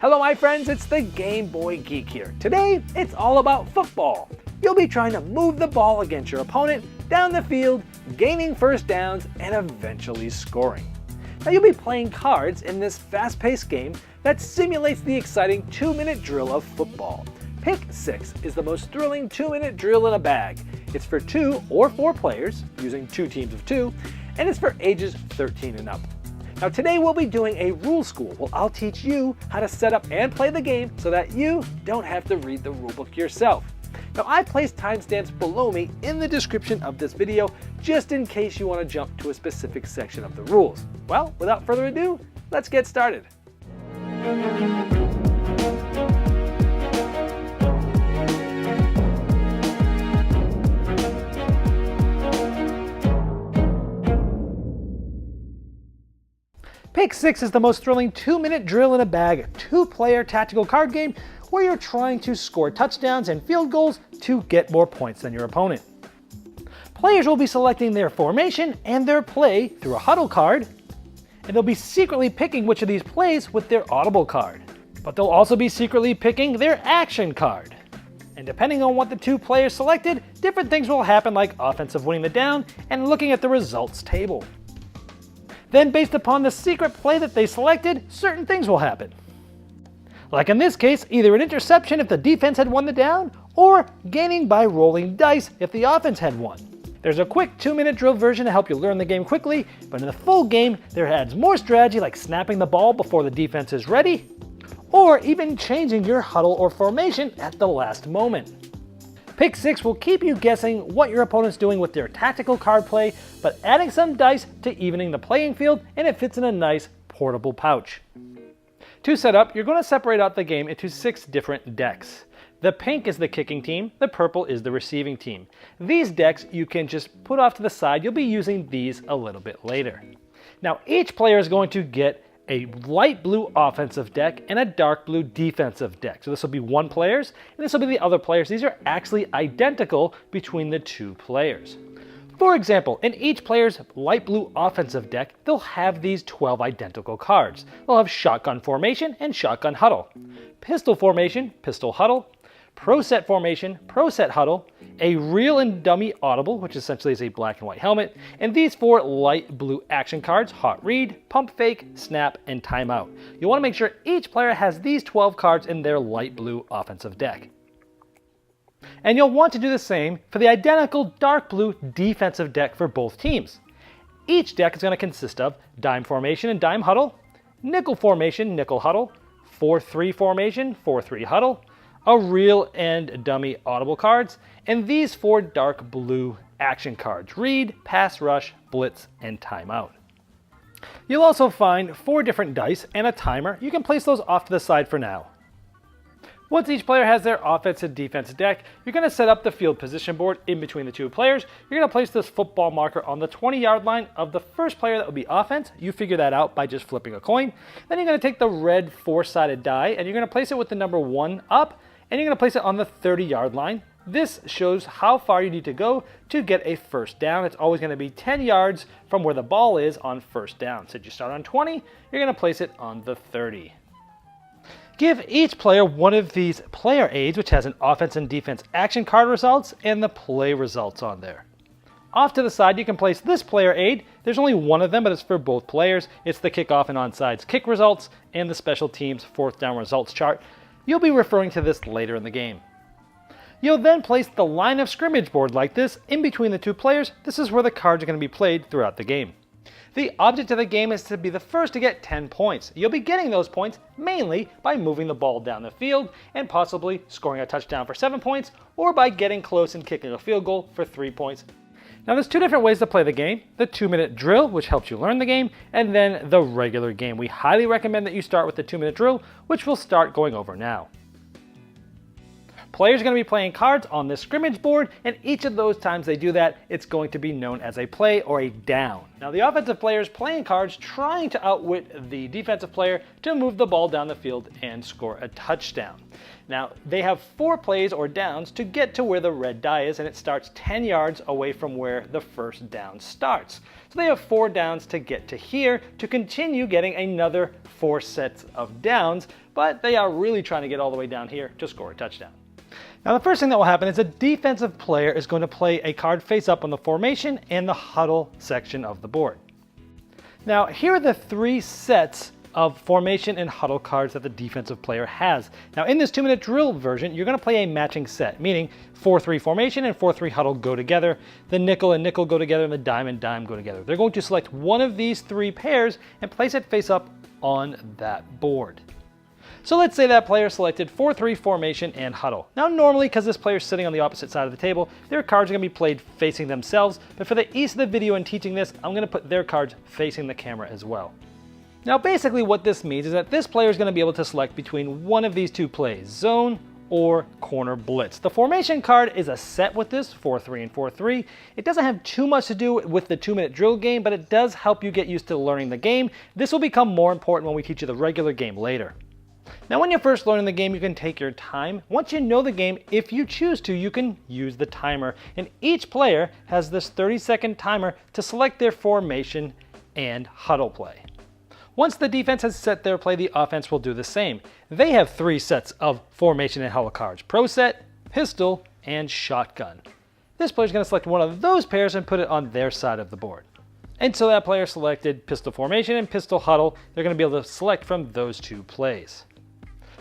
Hello my friends, it's the Game Boy Geek here. Today, it's all about football. You'll be trying to move the ball against your opponent down the field, gaining first downs, and eventually scoring. Now you'll be playing cards in this fast-paced game that simulates the exciting 2-minute drill of football. Pick 6 is the most thrilling 2-minute drill in a bag. It's for 2 or 4 players, using 2 teams of 2, and it's for ages 13 and up. Now today we'll be doing a rule school where I'll teach you how to set up and play the game so that you don't have to read the rulebook yourself. Now I placed timestamps below me in the description of this video just in case you want to jump to a specific section of the rules. Well, without further ado, let's get started. Pick 6 is the most thrilling 2-minute drill in a bag, 2-player tactical card game where you're trying to score touchdowns and field goals to get more points than your opponent. Players will be selecting their formation and their play through a huddle card, and they'll be secretly picking which of these plays with their audible card. But they'll also be secretly picking their action card. And depending on what the 2 players selected, different things will happen, like offensive winning the down and looking at the results table. Then based upon the secret play that they selected, certain things will happen. Like in this case, either an interception if the defense had won the down, or gaining by rolling dice if the offense had won. There's a quick 2-minute drill version to help you learn the game quickly, but in the full game, there adds more strategy like snapping the ball before the defense is ready, or even changing your huddle or formation at the last moment. Pick 6 will keep you guessing what your opponent's doing with their tactical card play, but adding some dice to evening the playing field, and it fits in a nice portable pouch. To set up, you're going to separate out the game into 6 different decks. The pink is the kicking team, the purple is the receiving team. These decks you can just put off to the side. You'll be using these a little bit later. Now each player is going to get a light blue offensive deck and a dark blue defensive deck. So this will be one player's and this will be the other player's. These are actually identical between the 2 players. For example, in each player's light blue offensive deck, they'll have these 12 identical cards. They'll have shotgun formation and shotgun huddle, pistol formation, pistol huddle, pro set formation, pro set huddle, a real and dummy audible, which essentially is a black and white helmet, and these 4 light blue action cards, hot read, pump fake, snap, and timeout. You'll want to make sure each player has these 12 cards in their light blue offensive deck. And you'll want to do the same for the identical dark blue defensive deck for both teams. Each deck is going to consist of dime formation and dime huddle, nickel formation, nickel huddle, 4-3 formation, 4-3 huddle, a real and dummy audible cards, and these 4 dark blue action cards, read, pass rush, blitz, and timeout. You'll also find 4 different dice and a timer. You can place those off to the side for now. Once each player has their offense and defense deck, you're going to set up the field position board in between the 2 players. You're going to place this football marker on the 20-yard line of the first player that will be offense. You figure that out by just flipping a coin. Then you're going to take the red 4-sided die and you're going to place it with the number 1 up, and you're going to place it on the 30-yard line. This shows how far you need to go to get a first down. It's always going to be 10 yards from where the ball is on first down. So if you start on 20, you're going to place it on the 30. Give each player one of these player aids, which has an offense and defense action card results and the play results on there. Off to the side, you can place this player aid. There's only one of them, but it's for both players. It's the kickoff and onside kick results and the special teams 4th down results chart. You'll be referring to this later in the game. You'll then place the line of scrimmage board like this in between the 2 players. This is where the cards are going to be played throughout the game. The object of the game is to be the first to get 10 points. You'll be getting those points mainly by moving the ball down the field and possibly scoring a touchdown for 7 points, or by getting close and kicking a field goal for 3 points. Now there's 2 different ways to play the game: the 2-minute drill, which helps you learn the game, and then the regular game. We highly recommend that you start with the 2-minute drill, which we'll start going over now. Players are going to be playing cards on this scrimmage board, and each of those times they do that, it's going to be known as a play or a down. Now the offensive player is playing cards trying to outwit the defensive player to move the ball down the field and score a touchdown. Now they have 4 plays or downs to get to where the red die is, and it starts 10 yards away from where the first down starts. So they have 4 downs to get to here to continue getting another 4 sets of downs but they are really trying to get all the way down here to score a touchdown. Now the first thing that will happen is a defensive player is going to play a card face up on the formation and the huddle section of the board. Now here are the 3 sets of formation and huddle cards that the defensive player has. Now in this 2-minute drill version, you're going to play a matching set, meaning 4-3 formation and 4-3 huddle go together, the nickel and nickel go together, and the dime and dime go together. They're going to select one of these 3 pairs and place it face up on that board. So let's say that player selected 4-3 formation and huddle. Now normally, because this player is sitting on the opposite side of the table, their cards are going to be played facing themselves, but for the ease of the video and teaching this, I'm going to put their cards facing the camera as well. Now basically what this means is that this player is going to be able to select between one of these 2 plays, zone or corner blitz. The formation card is a set with this, 4-3 and 4-3. It doesn't have too much to do with the 2-minute drill game, but it does help you get used to learning the game. This will become more important when we teach you the regular game later. Now when you're first learning the game, you can take your time. Once you know the game, if you choose to, you can use the timer. And each player has this 30-second timer to select their formation and huddle play. Once the defense has set their play, the offense will do the same. They have 3 sets of formation and huddle cards: pro set, pistol, and shotgun. This player is going to select one of those pairs and put it on their side of the board. And so that player selected pistol formation and pistol huddle. They're going to be able to select from those 2 plays.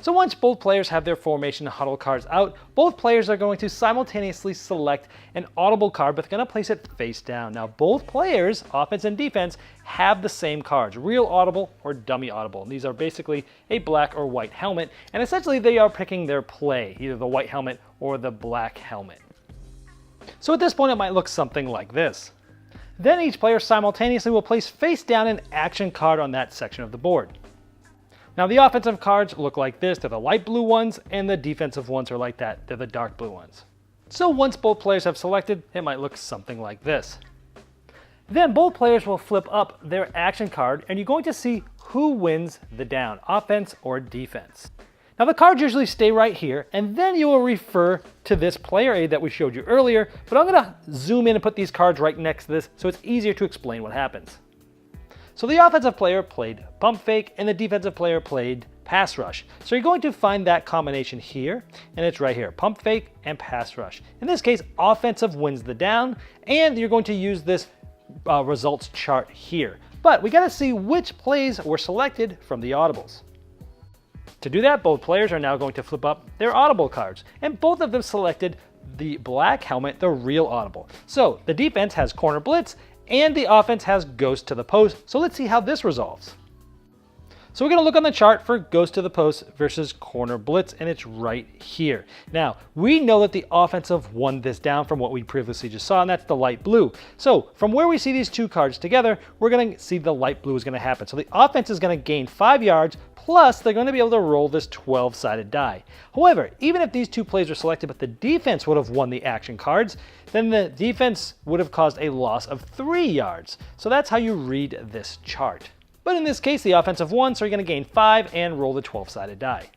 So once both players have their formation and huddle cards out, both players are going to simultaneously select an audible card, but they're going to place it face down. Now both players, offense and defense, have the same cards, real audible or dummy audible. And these are basically a black or white helmet, and essentially they are picking their play, either the white helmet or the black helmet. So at this point it might look something like this. Then each player simultaneously will place face down an action card on that section of the board. Now the offensive cards look like this. They're the light blue ones, and the defensive ones are like that. They're the dark blue ones. So once both players have selected, it might look something like this. Then both players will flip up their action card, and you're going to see who wins the down, offense or defense. Now the cards usually stay right here, and then you will refer to this player aid that we showed you earlier, but I'm going to zoom in and put these cards right next to this so it's easier to explain what happens. So the offensive player played pump fake and the defensive player played pass rush. So you're going to find that combination here, and it's right here, pump fake and pass rush. In this case, offensive wins the down, and you're going to use this results chart here. But we got to see which plays were selected from the audibles. To do that, both players are now going to flip up their audible cards, and both of them selected the black helmet, the real audible. So the defense has corner blitz, and the offense has ghost to the post. So let's see how this resolves. So we're going to look on the chart for ghost to the post versus corner blitz, and it's right here. Now, we know that the offensive won this down from what we previously just saw, and that's the light blue. So from where we see these 2 cards together, we're going to see the light blue is going to happen. So the offense is going to gain 5 yards, plus they're going to be able to roll this 12-sided die. However, even if these 2 plays were selected, but the defense would have won the action cards, then the defense would have caused a loss of 3 yards. So that's how you read this chart. But in this case, the offensive won, so you're going to gain 5 and roll the 12-sided die.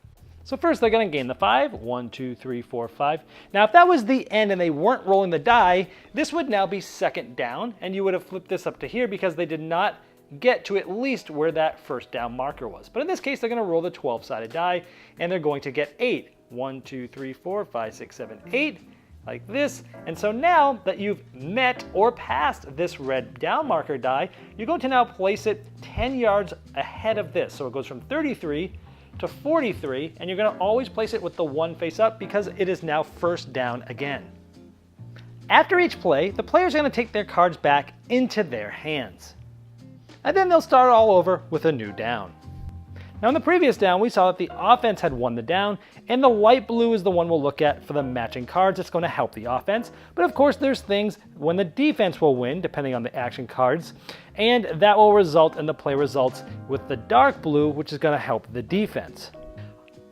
So first they're going to gain the 5, 1, 2, 3, 4, 5. Now if that was the end and they weren't rolling the die, this would now be second down, and you would have flipped this up to here because they did not get to at least where that first down marker was. But in this case, they're going to roll the 12-sided die, and they're going to get 8. 1, 2, 3, 4, 5, 6, 7, 8. Like this. And so now that you've met or passed this red down marker die, you're going to now place it 10 yards ahead of this. So it goes from 33 to 43, and you're going to always place it with the 1 face up because it is now first down again. After each play, the players are going to take their cards back into their hands. And then they'll start all over with a new down. Now in the previous down, we saw that the offense had won the down, and the light blue is the one we'll look at for the matching cards. It's going to help the offense. But of course, there's things when the defense will win, depending on the action cards, and that will result in the play results with the dark blue, which is going to help the defense.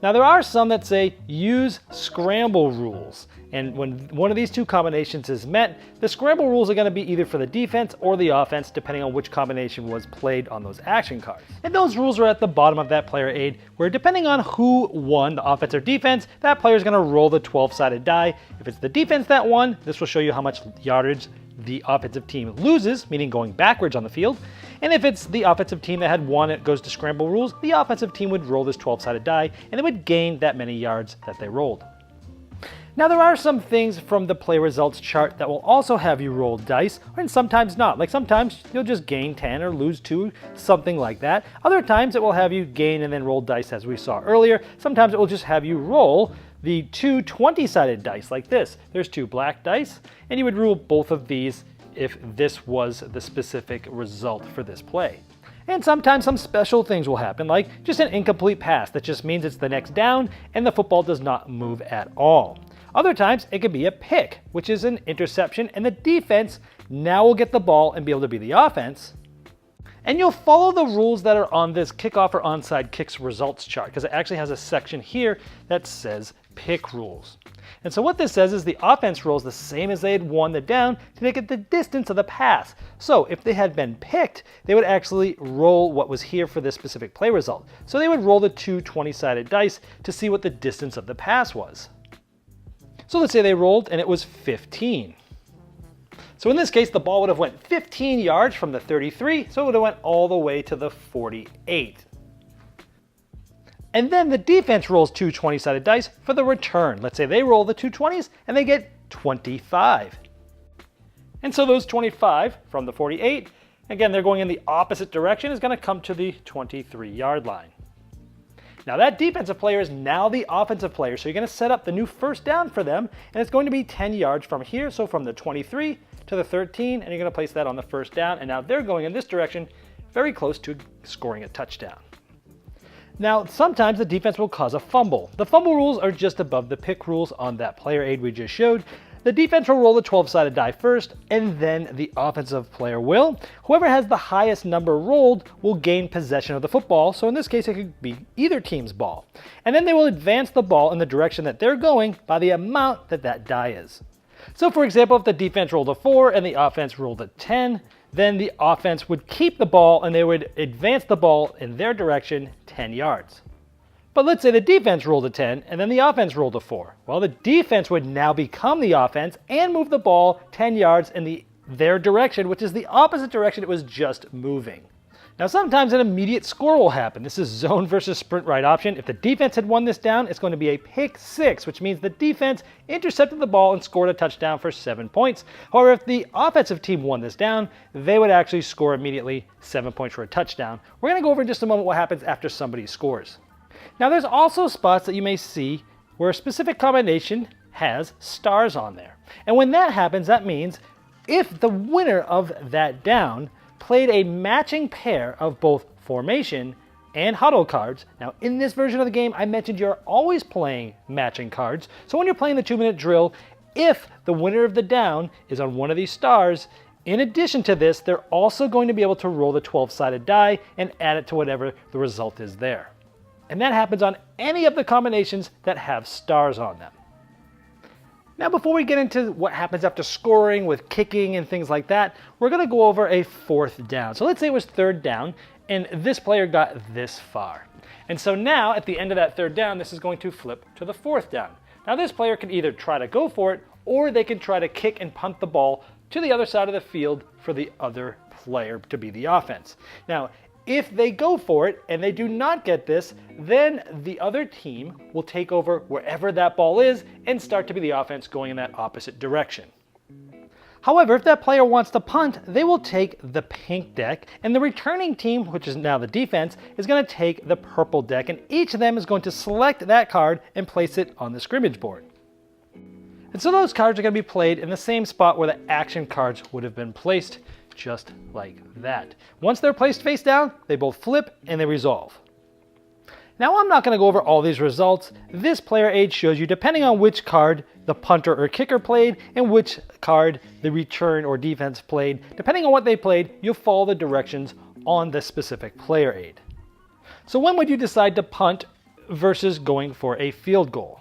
Now there are some that say use scramble rules, and when one of these 2 combinations is met, the scramble rules are going to be either for the defense or the offense, depending on which combination was played on those action cards. And those rules are at the bottom of that player aid, where depending on who won, the offense or defense, that player is going to roll the 12-sided die. If it's the defense that won, this will show you how much yardage the offensive team loses, meaning going backwards on the field. And if it's the offensive team that had won, it goes to scramble rules, the offensive team would roll this 12-sided die, and they would gain that many yards that they rolled. Now there are some things from the play results chart that will also have you roll dice, and sometimes not. Like sometimes you'll just gain 10 or lose 2, something like that. Other times it will have you gain and then roll dice as we saw earlier. Sometimes it will just have you roll the 2 20-sided dice like this. There's 2 black dice, and you would roll both of these if this was the specific result for this play. And sometimes some special things will happen, like just an incomplete pass that just means it's the next down and the football does not move at all. Other times, it could be a pick, which is an interception, and the defense now will get the ball and be able to be the offense. And you'll follow the rules that are on this kickoff or onside kicks results chart, because it actually has a section here that says pick rules. And so what this says is the offense rolls the same as they had won the down to make it the distance of the pass. So if they had been picked, they would actually roll what was here for this specific play result. So they would roll the 2 20-sided dice to see what the distance of the pass was. So let's say they rolled and it was 15. So in this case, the ball would have went 15 yards from the 33, so it would have went all the way to the 48. And then the defense rolls 2 20-sided dice for the return. Let's say they roll the 2 20s and they get 25. And so those 25 from the 48, again, they're going in the opposite direction, is going to come to the 23-yard line. Now that defensive player is now the offensive player, so you're going to set up the new first down for them, and it's going to be 10 yards from here, so from the 23 to the 13, and you're going to place that on the first down, and now they're going in this direction, very close to scoring a touchdown. Now, sometimes the defense will cause a fumble. The fumble rules are just above the pick rules on that player aid we just showed. The defense will roll the 12-sided die first, and then the offensive player will. Whoever has the highest number rolled will gain possession of the football, so in this case it could be either team's ball. And then they will advance the ball in the direction that they're going by the amount that that die is. So for example, if the defense rolled a 4 and the offense rolled a 10, then the offense would keep the ball and they would advance the ball in their direction 10 yards. But let's say the defense rolled a 10 and then the offense rolled a 4. Well, the defense would now become the offense and move the ball 10 yards in their direction, which is the opposite direction it was just moving. Now sometimes an immediate score will happen. This is zone versus sprint right option. If the defense had won this down, it's going to be a pick 6, which means the defense intercepted the ball and scored a touchdown for 7 points. However, if the offensive team won this down, they would actually score immediately 7 points for a touchdown. We're going to go over in just a moment what happens after somebody scores. Now there's also spots that you may see where a specific combination has stars on there. And when that happens, that means if the winner of that down played a matching pair of both formation and huddle cards. Now in this version of the game, I mentioned you're always playing matching cards. So when you're playing the 2-minute drill, if the winner of the down is on one of these stars, in addition to this, they're also going to be able to roll the 12-sided die and add it to whatever the result is there. And that happens on any of the combinations that have stars on them. Now before we get into what happens after scoring with kicking and things like that, we're going to go over a 4th down. So let's say it was 3rd down and this player got this far. And so now at the end of that 3rd down, this is going to flip to the 4th down. Now this player can either try to go for it or they can try to kick and punt the ball to the other side of the field for the other player to be the offense. Now, if they go for it and they do not get this, then the other team will take over wherever that ball is and start to be the offense going in that opposite direction. However, if that player wants to punt, they will take the pink deck, and the returning team, which is now the defense, is going to take the purple deck, and each of them is going to select that card and place it on the scrimmage board. And so those cards are going to be played in the same spot where the action cards would have been placed, just like that. Once they're placed face down, they both flip and they resolve. Now I'm not going to go over all these results. This player aid shows you, depending on which card the punter or kicker played and which card the return or defense played, depending on what they played, you'll follow the directions on the specific player aid. So when would you decide to punt versus going for a field goal?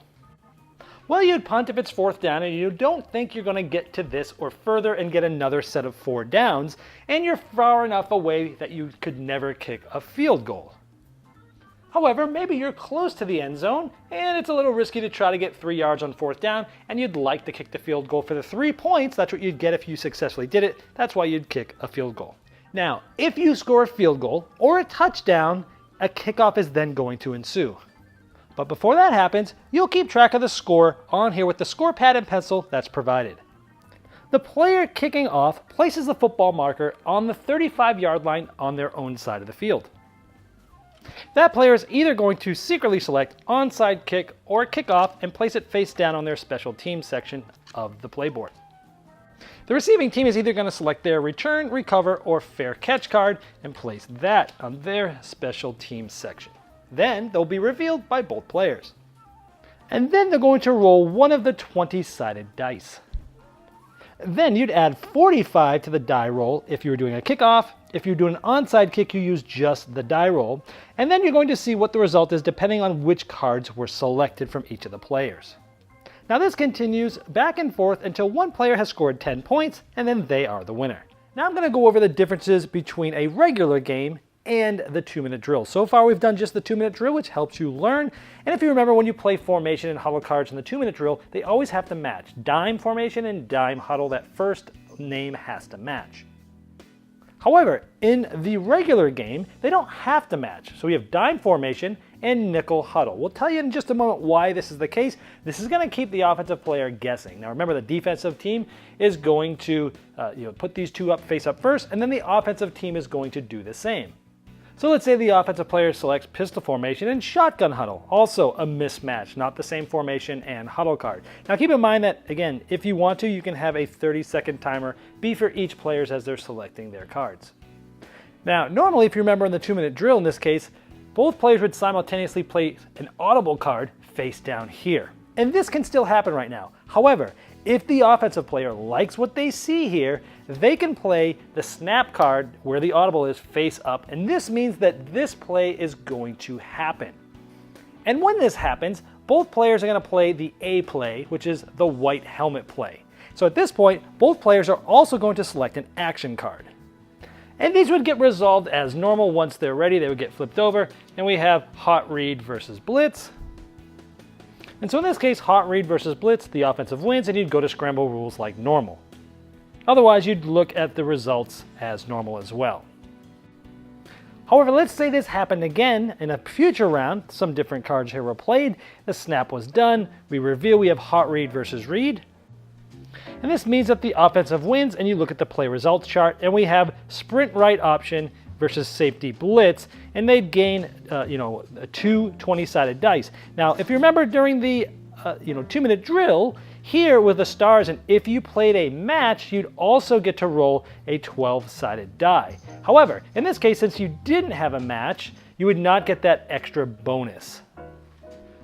Well, you'd punt if it's 4th down and you don't think you're going to get to this or further and get another set of 4 downs, and you're far enough away that you could never kick a field goal. However, maybe you're close to the end zone and it's a little risky to try to get 3 yards on 4th down, and you'd like to kick the field goal for the 3 points. That's what you'd get if you successfully did it. That's why you'd kick a field goal. Now, if you score a field goal or a touchdown, a kickoff is then going to ensue. But before that happens, you'll keep track of the score on here with the score pad and pencil that's provided. The player kicking off places the football marker on the 35-yard line on their own side of the field. That player is either going to secretly select onside kick or kickoff and place it face down on their special teams section of the playboard. The receiving team is either going to select their return, recover, or fair catch card and place that on their special teams section. Then they'll be revealed by both players. And then they're going to roll one of the 20-sided dice. Then you'd add 45 to the die roll if you were doing a kickoff. If you're doing an onside kick, you use just the die roll. And then you're going to see what the result is depending on which cards were selected from each of the players. Now this continues back and forth until one player has scored 10 points, and then they are the winner. Now I'm going to go over the differences between a regular game and the 2-minute drill. So far we've done just the 2-minute drill, which helps you learn. And if you remember, when you play formation and huddle cards in the 2-minute drill, they always have to match. Dime formation and dime huddle, that first name has to match. However, in the regular game, they don't have to match. So we have dime formation and nickel huddle. We'll tell you in just a moment why this is the case. This is going to keep the offensive player guessing. Now remember, the defensive team is going to put these two up face up first, and then the offensive team is going to do the same. So let's say the offensive player selects pistol formation and shotgun huddle. Also a mismatch, not the same formation and huddle card. Now keep in mind that, again, if you want to, you can have a 30-second timer be for each player as they're selecting their cards. Now, normally, if you remember in the 2-minute drill in this case, both players would simultaneously place an audible card face down here. And this can still happen right now. However, if the offensive player likes what they see here, they can play the snap card where the audible is face up, and this means that this play is going to happen. And when this happens, both players are going to play the A play, which is the white helmet play. So at this point, both players are also going to select an action card. And these would get resolved as normal. Once they're ready, they would get flipped over, and we have hot read versus blitz. And so in this case, hot read versus blitz, the offensive wins, and you'd go to scramble rules like normal. Otherwise, you'd look at the results as normal as well. However, let's say this happened again in a future round. Some different cards here were played. The snap was done. We reveal we have hot read versus read. And this means that the offensive wins, and you look at the play results chart, and we have sprint right option versus safety blitz, and they'd gain, two 20-sided dice. Now, if you remember during the, 2-minute drill, here with the stars, and if you played a match, you'd also get to roll a 12-sided die. However, in this case, since you didn't have a match, you would not get that extra bonus.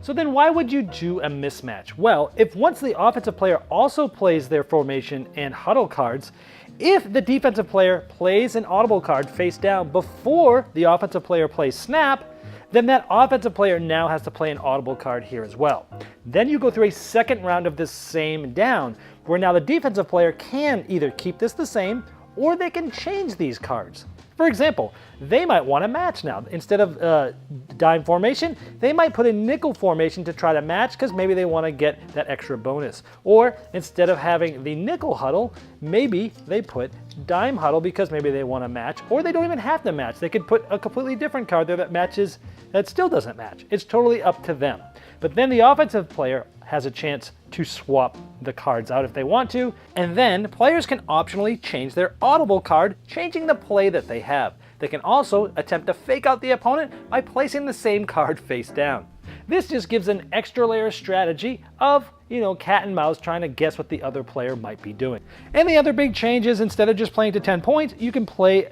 So then why would you do a mismatch? Well, if once the offensive player also plays their formation and huddle cards, if the defensive player plays an audible card face down before the offensive player plays snap, then that offensive player now has to play an audible card here as well. Then you go through a second round of this same down, where now the defensive player can either keep this the same, or they can change these cards. For example, they might want to match now. Instead of dime formation, they might put a nickel formation to try to match because maybe they want to get that extra bonus. Or instead of having the nickel huddle, maybe they put dime huddle because maybe they want to match, or they don't even have to match. They could put a completely different card there that matches, that still doesn't match. It's totally up to them. But then the offensive player has a chance to swap the cards out if they want to, and then players can optionally change their audible card, changing the play that they have. They can also attempt to fake out the opponent by placing the same card face down. This just gives an extra layer of strategy of, cat and mouse trying to guess what the other player might be doing. And the other big change is instead of just playing to 10 points, you can play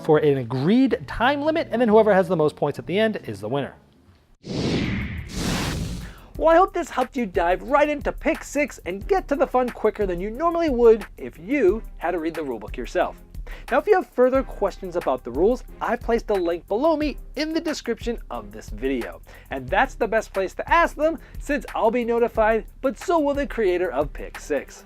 for an agreed time limit, and then whoever has the most points at the end is the winner. Well, I hope this helped you dive right into Pick 6 and get to the fun quicker than you normally would if you had to read the rulebook yourself. Now, if you have further questions about the rules, I've placed a link below me in the description of this video. And that's the best place to ask them, since I'll be notified, but so will the creator of Pick 6.